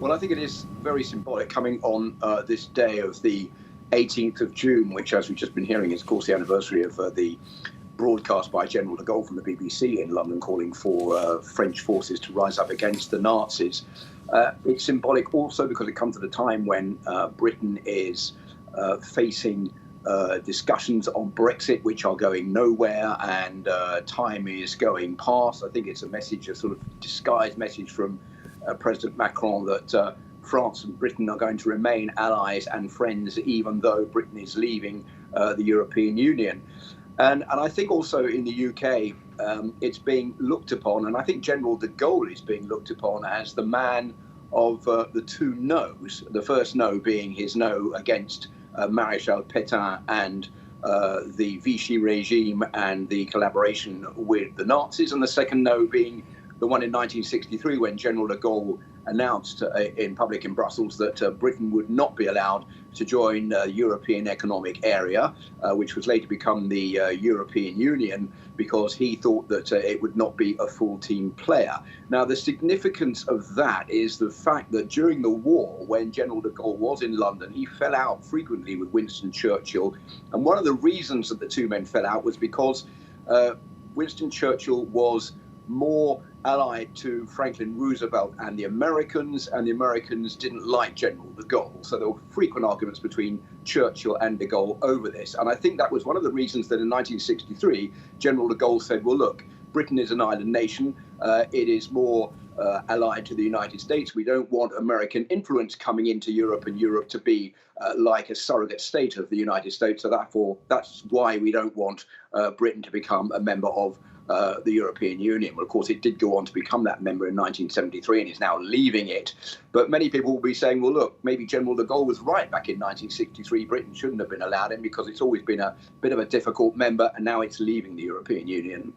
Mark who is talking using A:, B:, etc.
A: Well, I think it is very symbolic coming on this day of the 18th of June, which, as we've just been hearing, is, of course, the anniversary of the broadcast by General de Gaulle from the BBC in London calling for French forces to rise up against the Nazis. It's symbolic also because it comes at a time when Britain is facing discussions on Brexit, which are going nowhere, and time is going past. I think it's a message, a sort of disguised message from President Macron that France and Britain are going to remain allies and friends, even though Britain is leaving the European Union. And I think also in the UK, it's being looked upon, and I think General de Gaulle is being looked upon as the man of the two no's. The first no being his no against Maréchal Pétain and the Vichy regime and the collaboration with the Nazis, and the second no being the one in 1963 when General de Gaulle announced in public in Brussels that Britain would not be allowed to join the European Economic Area, which was later become the European Union, because he thought that it would not be a full team player. Now, the significance of that is the fact that during the war, when General de Gaulle was in London, he fell out frequently with Winston Churchill. And one of the reasons that the two men fell out was because Winston Churchill was more allied to Franklin Roosevelt and the Americans didn't like General de Gaulle. So there were frequent arguments between Churchill and de Gaulle over this. And I think that was one of the reasons that in 1963, General de Gaulle said, well, look, Britain is an island nation. It is more allied to the United States. We don't want American influence coming into Europe and Europe to be like a surrogate state of the United States. So therefore, that's why we don't want Britain to become a member of the European Union. Well, of course, it did go on to become that member in 1973 and is now leaving it. But many people will be saying, well, look, maybe General de Gaulle was right back in 1963. Britain shouldn't have been allowed in because it's always been a bit of a difficult member, and now it's leaving the European Union.